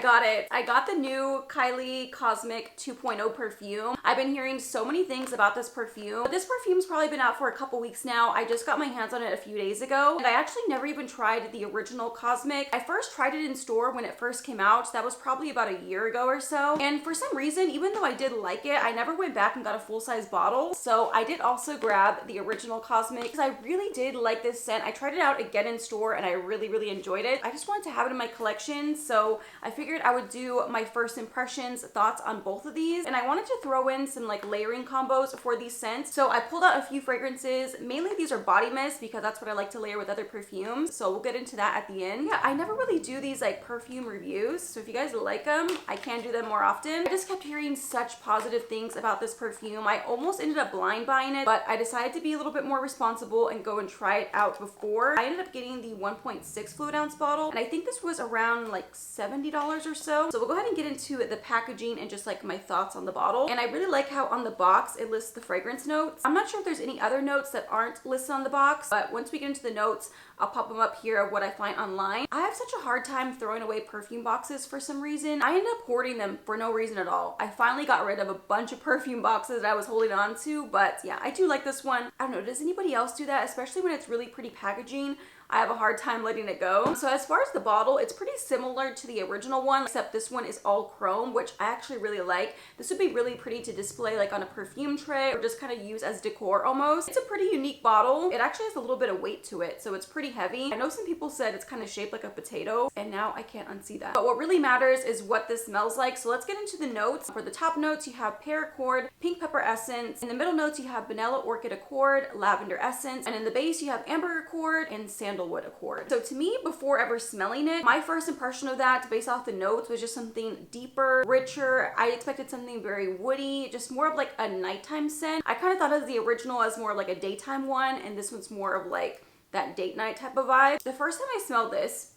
got it. I got the new Kylie Cosmic 2.0 perfume. I've been hearing so many things about this perfume. This perfume's probably been out for a couple weeks now. I just got my hands on it a few days ago, and I actually never even tried the original Cosmic. I first tried it in store when it first came out. That was probably about a year ago or so. And for some reason, even though I did like it, I never went back and got a full-size bottle. So I did also grab the original Cosmic because I really did like this scent. I tried it out again in store and I really enjoyed it. I just wanted to have it in my collection, so I figured I would do my first impressions, thoughts on both of these. And I wanted to throw in some like layering combos for these scents. So I pulled out a few fragrances. Mainly these are body mist because that's what I like to layer with other perfumes. So we'll get into that at the end. Yeah, I never really do these like perfume reviews. So if you guys like them, I can do them more often. I just kept hearing such positive things about this perfume. I almost ended up blind buying it, but I decided to be a little bit more responsible and go and try it out before. I ended up getting the 1.6 fluid ounce bottle, and I think this was around like $70 or so. So we'll go ahead and get into the packaging and just like my thoughts on the bottle. And I really like how on the box it lists the fragrance notes. I'm not sure if there's any other notes that aren't listed on the box, but once we get into the notes, I'll pop them up here of what I find online. I have such a hard time throwing away perfume boxes for some reason. I end up hoarding them for no reason at all. I finally got rid of a bunch of perfume boxes that I was holding on to, but yeah, I do like this one. I don't know, does anybody else do that? Especially when it's really pretty packaging. I have a hard time letting it go. So as far as the bottle, it's pretty similar to the original one, except this one is all chrome, which I actually really like. This would be really pretty to display like on a perfume tray or just kind of use as decor almost. It's a pretty unique bottle. It actually has a little bit of weight to it, so it's pretty heavy. I know some people said it's kind of shaped like a potato, and now I can't unsee that. But what really matters is what this smells like. So let's get into the notes. For the top notes, you have pear accord, pink pepper essence. In the middle notes, you have vanilla orchid accord, lavender essence. And in the base, you have amber accord and sandalwood accord. So to me, before ever smelling it, my first impression of that based off the notes was just something deeper, richer. I expected something very woody, just more of like a nighttime scent. I kind of thought of the original as more of like a daytime one, and this one's more of like that date night type of vibe. The first time I smelled this,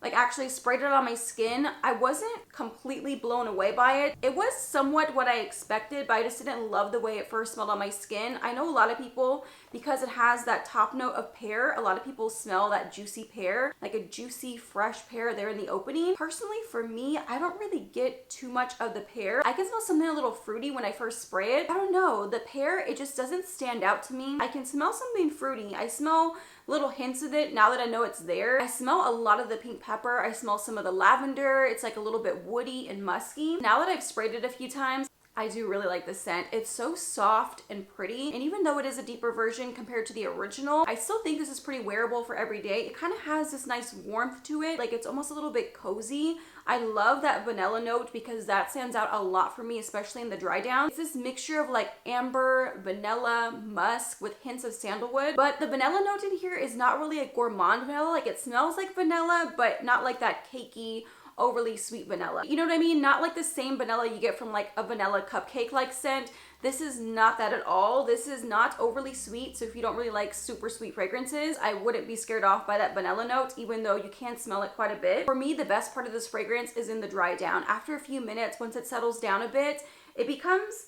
like actually sprayed it on my skin, I wasn't completely blown away by it. It was somewhat what I expected, but I just didn't love the way it first smelled on my skin. I know a lot of people, because it has that top note of pear, a lot of people smell that juicy pear, like a juicy fresh pear there in the opening. Personally, for me, I don't really get too much of the pear. I can smell something a little fruity when I first spray it. I don't know, the pear, it just doesn't stand out to me. I can smell something fruity. I smell little hints of it now that I know it's there. I smell a lot of the pink pepper. I smell some of the lavender. It's like a little bit woody and musky. Now that I've sprayed it a few times, I do really like the scent. It's so soft and pretty. And even though it is a deeper version compared to the original, I still think this is pretty wearable for every day. It kind of has this nice warmth to it. Like it's almost a little bit cozy. I love that vanilla note because that stands out a lot for me, especially in the dry down. It's this mixture of like amber, vanilla, musk with hints of sandalwood. But the vanilla note in here is not really a gourmand vanilla. Like it smells like vanilla, but not like that cakey, overly sweet vanilla. You know what I mean? Not like the same vanilla you get from like a vanilla cupcake like scent. This is not that at all. This is not overly sweet, so if you don't really like super sweet fragrances, I wouldn't be scared off by that vanilla note, even though you can smell it quite a bit. For me, the best part of this fragrance is in the dry down. After a few minutes, once it settles down a bit, it becomes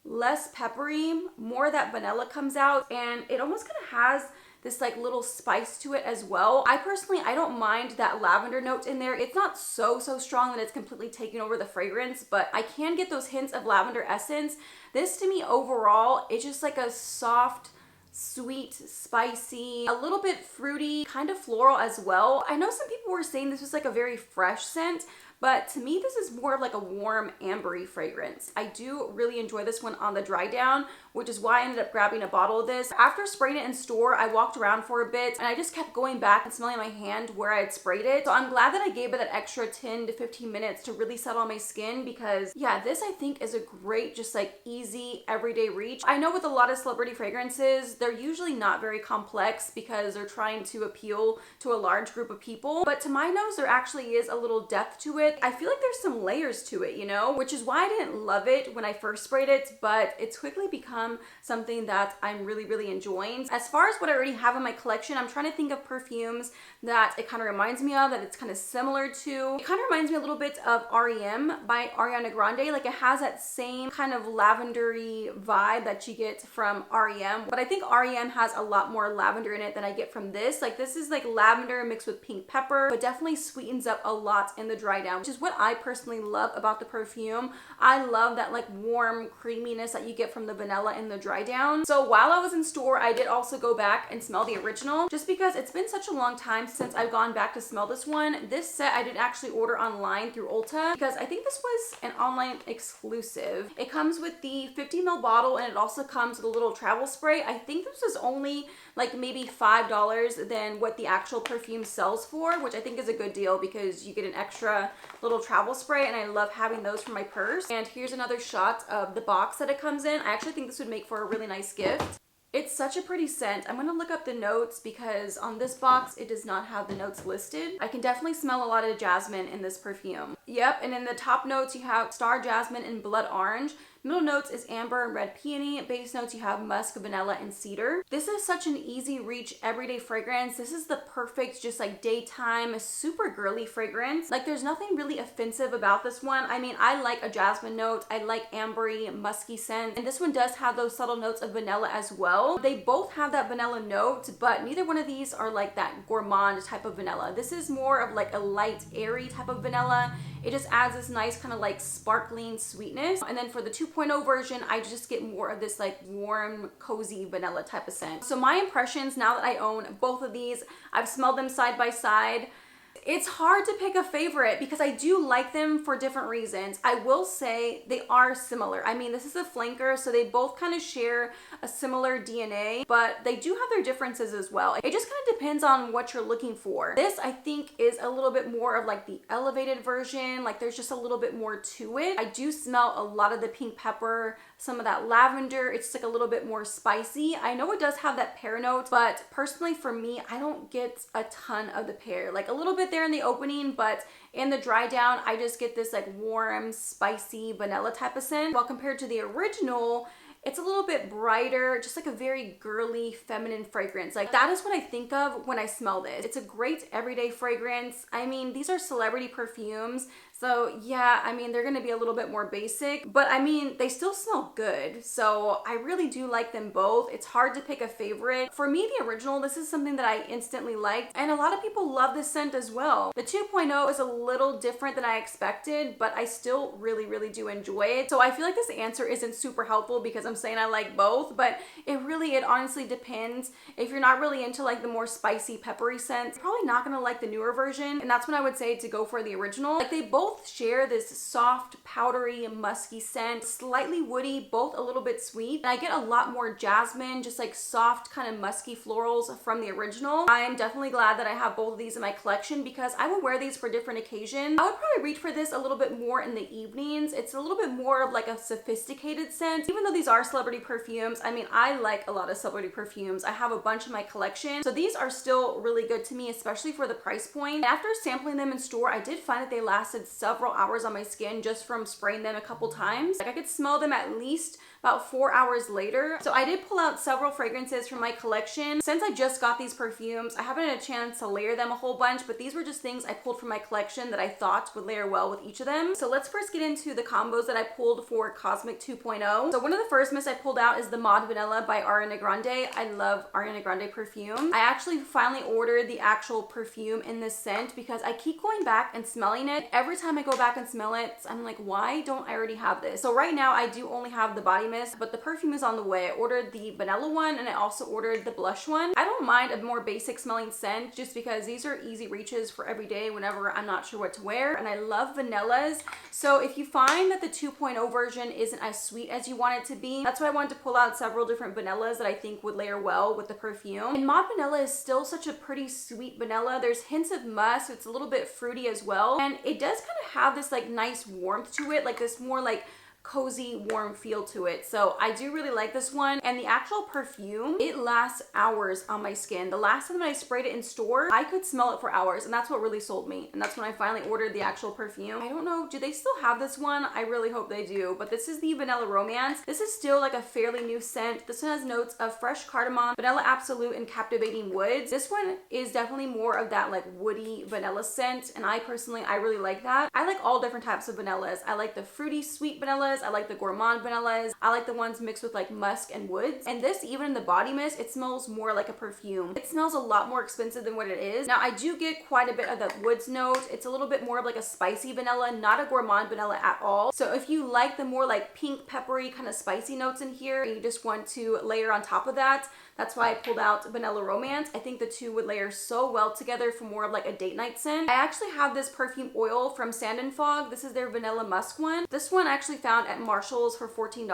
less peppery, more that vanilla comes out, and it almost kind of has this like little spice to it as well. I personally, I don't mind that lavender note in there. It's not so strong that it's completely taking over the fragrance, but I can get those hints of lavender essence. This to me overall, it's just like a soft, sweet, spicy, a little bit fruity, kind of floral as well. I know some people were saying this was like a very fresh scent, but to me, this is more of like a warm, ambery fragrance. I do really enjoy this one on the dry down, which is why I ended up grabbing a bottle of this. After spraying it in store, I walked around for a bit and I just kept going back and smelling my hand where I had sprayed it. So I'm glad that I gave it that extra 10 to 15 minutes to really settle on my skin because yeah, this I think is a great, just like easy, everyday reach. I know with a lot of celebrity fragrances, they're usually not very complex because they're trying to appeal to a large group of people. But to my nose, there actually is a little depth to it. I feel like there's some layers to it, you know, which is why I didn't love it when I first sprayed it, but it's quickly become something that I'm really enjoying. As far as what I already have in my collection, I'm trying to think of perfumes that it kind of reminds me of, that it's kind of similar to. It kind of reminds me a little bit of R.E.M. by Ariana Grande. Like it has that same kind of lavendery vibe that you get from R.E.M. But I think R.E.M. has a lot more lavender in it than I get from this. Like this is like lavender mixed with pink pepper, but definitely sweetens up a lot in the dry down which is what I personally love about the perfume. I love that like warm creaminess that you get from the vanilla in the dry down. So while I was in store, I did also go back and smell the original, just because it's been such a long time since I've gone back to smell this one. This set I did actually order online through Ulta because I think this was an online exclusive. It comes with the 50 ml bottle and it also comes with a little travel spray. I think this was only like maybe $5 than what the actual perfume sells for, which I think is a good deal because you get an extra little travel spray, and I love having those for my purse. And here's another shot of the box that it comes in. I actually think this would make for a really nice gift. It's such a pretty scent. I'm gonna look up the notes because on this box, it does not have the notes listed. I can definitely smell a lot of jasmine in this perfume. Yep, and in the top notes, you have star jasmine and blood orange. Middle notes is amber and red peony. Base notes, you have musk, vanilla, and cedar. This is such an easy reach everyday fragrance. This is the perfect just like daytime, super girly fragrance. Like there's nothing really offensive about this one. I mean, I like a jasmine note. I like ambery, musky scent. And this one does have those subtle notes of vanilla as well. They both have that vanilla note, but neither one of these are like that gourmand type of vanilla. This is more of like a light, airy type of vanilla. It just adds this nice kind of like sparkling sweetness. And then for the 2.0 version, I just get more of this like warm, cozy vanilla type of scent. So my impressions now that I own both of these, I've smelled them side by side. It's hard to pick a favorite because I do like them for different reasons. I will say they are similar. I mean, this is a flanker, so they both kind of share a similar DNA, but they do have their differences as well. It just kind of depends on what you're looking for. This, I think, is a little bit more of like the elevated version. Like there's just a little bit more to it. I do smell a lot of the pink pepper, some of that lavender. It's like a little bit more spicy. I know it does have that pear note, but personally for me, I don't get a ton of the pear. Like a little bit there in the opening, but in the dry down, I just get this like warm, spicy vanilla type of scent. While compared to the original, it's a little bit brighter, just like a very girly, feminine fragrance. Like that is what I think of when I smell this. It's a great everyday fragrance. I mean, these are celebrity perfumes. So yeah, I mean, they're gonna be a little bit more basic, but I mean, they still smell good. So I really do like them both. It's hard to pick a favorite. For me, the original, this is something that I instantly liked, and a lot of people love this scent as well. The 2.0 is a little different than I expected, but I still really, really do enjoy it. So I feel like this answer isn't super helpful because I'm saying I like both, but it honestly depends. If you're not really into like the more spicy, peppery scents, you're probably not gonna like the newer version, and that's when I would say to go for the original. Like they both share this soft, powdery, musky scent, slightly woody, both a little bit sweet. And I get a lot more jasmine, just like soft kind of musky florals from the original. I'm definitely glad that I have both of these in my collection because I will wear these for different occasions. I would probably reach for this a little bit more in the evenings. It's a little bit more of like a sophisticated scent. Even though these are celebrity perfumes, I mean, I like a lot of celebrity perfumes. I have a bunch in my collection. So these are still really good to me, especially for the price point. After sampling them in store, I did find that they lasted several hours on my skin just from spraying them a couple times. Like I could smell them at least about 4 hours later. So I did pull out several fragrances from my collection. Since I just got these perfumes, I haven't had a chance to layer them a whole bunch, but these were just things I pulled from my collection that I thought would layer well with each of them. So let's first get into the combos that I pulled for Cosmic 2.0. So one of the first mists I pulled out is the Mod Vanilla by Ariana Grande. I love Ariana Grande perfume. I actually finally ordered the actual perfume in this scent because I keep going back and smelling it. Every time I go back and smell it, I'm like, why don't I already have this? So right now I do only have the body mist, but the perfume is on the way. I ordered the vanilla one and I also ordered the blush one. I don't mind a more basic smelling scent just because these are easy reaches for every day whenever I'm not sure what to wear, and I love vanillas. So if you find that the 2.0 version isn't as sweet as you want it to be, that's why I wanted to pull out several different vanillas that I think would layer well with the perfume. And Mod Vanilla is still such a pretty sweet vanilla. There's hints of musk. It's a little bit fruity as well, and it does kind of have this like nice warmth to it, like this more like cozy, warm feel to it. So I do really like this one. And the actual perfume, it lasts hours on my skin. The last time that I sprayed it in store, I could smell it for hours, and that's what really sold me. And that's when I finally ordered the actual perfume. I don't know, do they still have this one? I really hope they do, but this is the Vanilla Romance. This is still like a fairly new scent. This one has notes of fresh cardamom, vanilla absolute, and captivating woods. This one is definitely more of that like woody vanilla scent, and I really like that. I like all different types of vanillas. I like the fruity, sweet vanillas. vanillas. I like the gourmand vanillas. I like the ones mixed with like musk and woods. And this, even in the body mist, it smells more like a perfume. It smells a lot more expensive than what it is. Now I do get quite a bit of that woods note. It's a little bit more of like a spicy vanilla, not a gourmand vanilla at all. So if you like the more like pink, peppery kind of spicy notes in here, and you just want to layer on top of that, that's why I pulled out Vanilla Romance. I think the two would layer so well together for more of like a date night scent. I actually have this perfume oil from Sand and Fog. This is their Vanilla Musk one. This one I actually found at Marshall's for $14.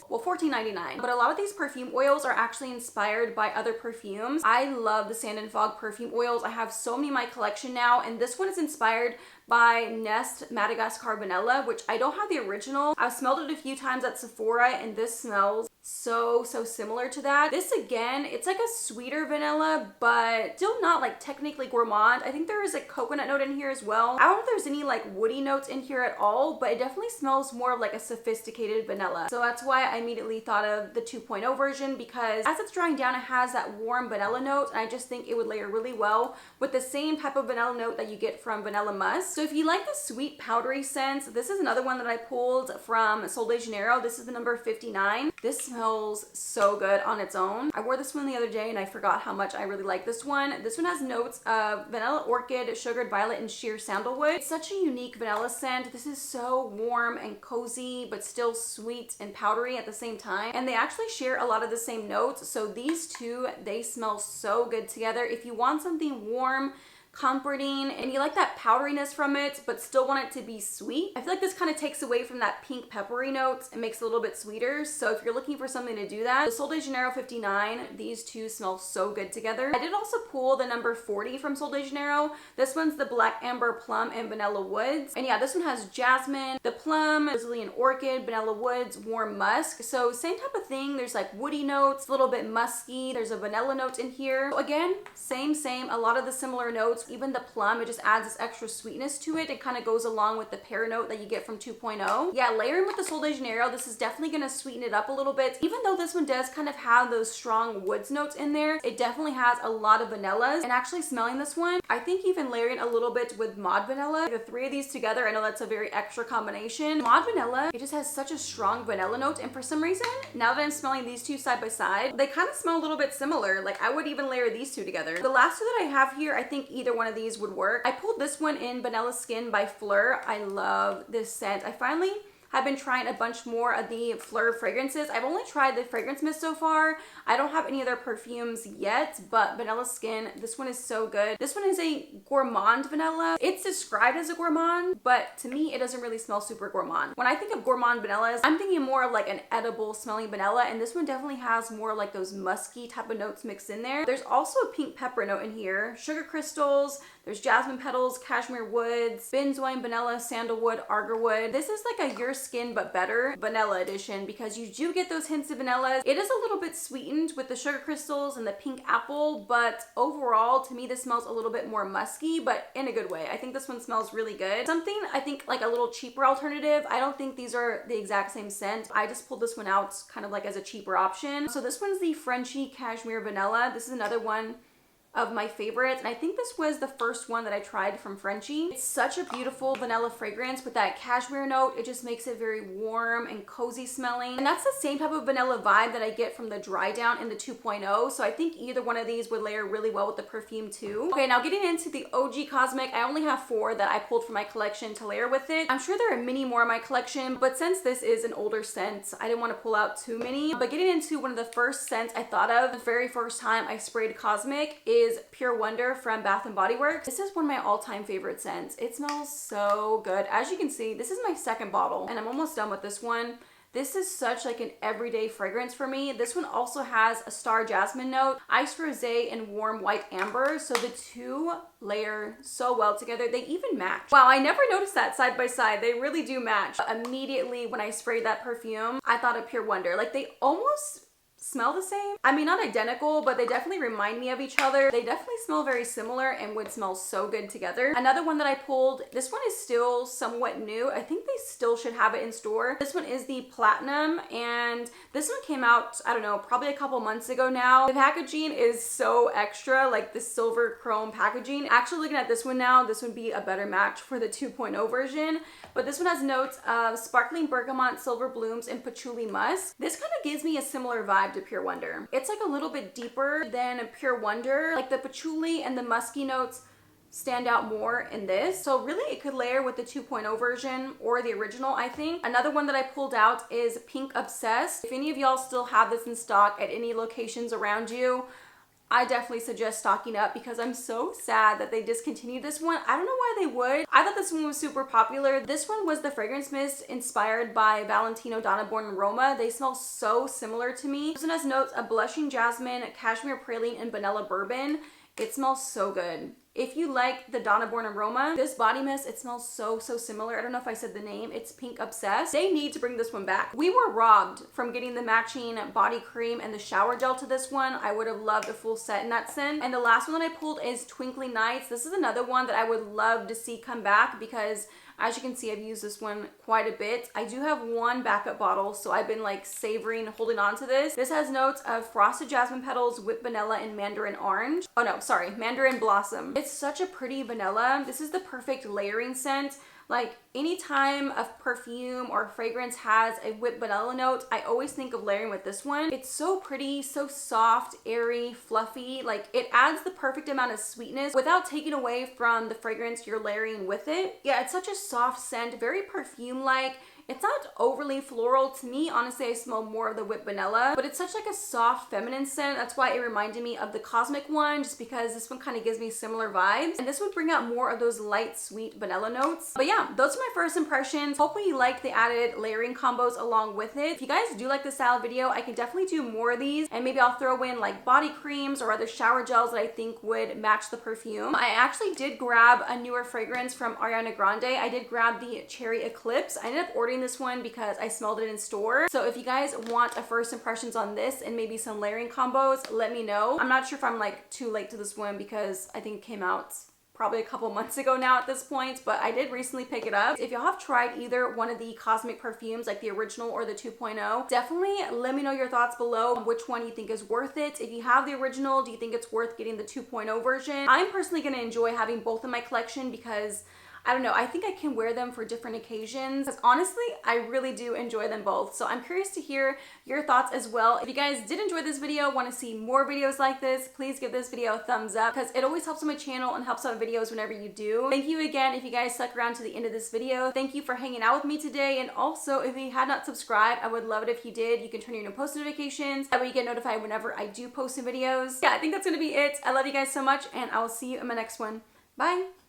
Well, $14.99. But a lot of these perfume oils are actually inspired by other perfumes. I love the Sand and Fog perfume oils. I have so many in my collection now, and this one is inspired by Nest Madagascar Vanilla, which I don't have the original. I've smelled it a few times at Sephora, and this smells so similar to that. This again, it's like a sweeter vanilla, but still not like technically gourmand. I think there is a coconut note in here as well. I don't know if there's any like woody notes in here at all, but it definitely smells more of like a sophisticated vanilla. So that's why I immediately thought of the 2.0 version, because as it's drying down, it has that warm vanilla note, and I just think it would layer really well with the same type of vanilla note that you get from Vanilla Musk. So if you like the sweet powdery scents, this is another one that I pulled from Sol de Janeiro. This is the number 59. This smells so good on its own. I wore this one the other day and I forgot how much I really like this one. This one has notes of vanilla orchid, sugared violet, and sheer sandalwood. It's such a unique vanilla scent. This is so warm and cozy, but still sweet and powdery at the same time. And they actually share a lot of the same notes. So these two, they smell so good together. If you want something warm, comforting, and you like that powderiness from it but still want it to be sweet, I feel like this kind of takes away from that pink peppery notes and makes it a little bit sweeter. So if you're looking for something to do that, the Sol de Janeiro 59, these two smell so good together. I did also pull the number 40 from Sol de Janeiro. This one's the Black Amber Plum and Vanilla Woods, and yeah, this one has jasmine, the plum, Brazilian orchid, vanilla woods, warm musk. So same type of thing. There's like woody notes, a little bit musky, there's a vanilla note in here. So again, same, a lot of the similar notes. Even the plum, it just adds this extra sweetness to it. It kind of goes along with the pear note that you get from 2.0. Yeah, layering with the Sol de Janeiro, this is definitely going to sweeten it up a little bit. Even though this one does kind of have those strong woods notes in there, it definitely has a lot of vanillas. And actually smelling this one, I think even layering a little bit with Mod Vanilla, the three of these together, I know that's a very extra combination. Mod Vanilla, it just has such a strong vanilla note, and for some reason, now that I'm smelling these two side by side, they kind of smell a little bit similar. Like I would even layer these two together. The last two that I have here, I think either one of these would work. I pulled this one in Vanilla Skin by Fleur. I love this scent. I finally have been trying a bunch more of the Fleur fragrances. I've only tried the fragrance mist so far. I don't have any other perfumes yet, but Vanilla Skin, this one is so good. This one is a gourmand vanilla. It's described as a gourmand, but to me, it doesn't really smell super gourmand. When I think of gourmand vanillas, I'm thinking more of like an edible smelling vanilla, and this one definitely has more like those musky type of notes mixed in there. There's also a pink pepper note in here, sugar crystals, there's jasmine petals, cashmere woods, benzoin, vanilla, sandalwood, agarwood. This is like a Your Skin But Better vanilla edition, because you do get those hints of vanillas. It is a little bit sweetened with the sugar crystals and the pink apple, but overall, to me, this smells a little bit more musky, but in a good way. I think this one smells really good. Something, I think, like a little cheaper alternative. I don't think these are the exact same scent. I just pulled this one out kind of like as a cheaper option. So this one's the Frenchy Cashmere Vanilla. This is another one of my favorites, and I think this was the first one that I tried from Frenchy. It's such a beautiful vanilla fragrance with that cashmere note. It just makes it very warm and cozy smelling, and that's the same type of vanilla vibe that I get from the Dry Down in the 2.0, so I think either one of these would layer really well with the perfume too. Okay, now getting into the OG Cosmic, I only have 4 that I pulled from my collection to layer with it. I'm sure there are many more in my collection, but since this is an older scent, I didn't want to pull out too many. But getting into one of the first scents I thought of the very first time I sprayed Cosmic is Pure Wonder from Bath & Body Works. This is one of my all-time favorite scents. It smells so good. As you can see, this is my second bottle, and I'm almost done with this one. This is such like an everyday fragrance for me. This one also has a star jasmine note, iced rosé, and warm white amber. So the two layer so well together. They even match. Wow, I never noticed that side by side. They really do match. Immediately when I sprayed that perfume, I thought of Pure Wonder. Like they almost smell the same. I mean, not identical, but they definitely remind me of each other. They definitely smell very similar and would smell so good together. Another one that I pulled, this one is still somewhat new. I think they still should have it in store. This one is the Platinum, and this one came out, I don't know, probably a couple months ago now. The packaging is so extra, like the silver chrome packaging. Actually looking at this one now, this would be a better match for the 2.0 version, but this one has notes of sparkling bergamot, silver blooms, and patchouli musk. This kind of gives me a similar vibe to Pure Wonder. It's like a little bit deeper than Pure Wonder. Like the patchouli and the musky notes stand out more in this. So really it could layer with the 2.0 version or the original, I think. Another one that I pulled out is Pink Obsessed. If any of y'all still have this in stock at any locations around you, I definitely suggest stocking up because I'm so sad that they discontinued this one. I don't know why they would. I thought this one was super popular. This one was the fragrance mist inspired by Valentino Donna Born Aroma. They smell so similar to me. This one has notes of blushing jasmine, cashmere praline, and vanilla bourbon. It smells so good. If you like the Donna Born Aroma, this body mist, it smells so similar. I don't know if I said the name. It's Pink Obsessed. They need to bring this one back. We were robbed from getting the matching body cream and the shower gel to this one. I would have loved a full set in that scent. And the last one that I pulled is Twinkling Nights. This is another one that I would love to see come back because as you can see, I've used this one quite a bit. I do have one backup bottle, so I've been like savoring, holding on to this. This has notes of frosted jasmine petals, whipped vanilla, and mandarin orange. Oh no, sorry, mandarin blossom. It's such a pretty vanilla. This is the perfect layering scent. Like anytime a perfume or fragrance has a whipped vanilla note, I always think of layering with this one. It's so pretty, so soft, airy, fluffy. Like it adds the perfect amount of sweetness without taking away from the fragrance you're layering with it. Yeah, it's such a soft scent, very perfume-like. It's not overly floral to me. Honestly, I smell more of the whipped vanilla, but it's such like a soft feminine scent. That's why it reminded me of the Cosmic one, just because this one kind of gives me similar vibes. And this would bring out more of those light, sweet vanilla notes. But yeah, those are my first impressions. Hopefully you like the added layering combos along with it. If you guys do like this style video, I can definitely do more of these. And maybe I'll throw in like body creams or other shower gels that I think would match the perfume. I actually did grab a newer fragrance from Ariana Grande. I did grab the Cherry Eclipse. I ended up ordering this one because I smelled it in store. So if you guys want a first impressions on this and maybe some layering combos, let me know. I'm not sure if I'm like too late to this one because I think it came out probably a couple months ago now at this point, but I did recently pick it up. If y'all have tried either one of the Cosmic perfumes, like the original or the 2.0, definitely let me know your thoughts below on which one you think is worth it. If you have the original, do you think it's worth getting the 2.0 version? I'm personally going to enjoy having both in my collection because I don't know, I think I can wear them for different occasions. Because honestly, I really do enjoy them both. So I'm curious to hear your thoughts as well. If you guys did enjoy this video, want to see more videos like this, please give this video a thumbs up because it always helps on my channel and helps out videos whenever you do. Thank you again if you guys stuck around to the end of this video. Thank you for hanging out with me today. And also, if you had not subscribed, I would love it if you did. You can turn on your post notifications. That way you get notified whenever I do post new videos. Yeah, I think that's going to be it. I love you guys so much and I will see you in my next one. Bye!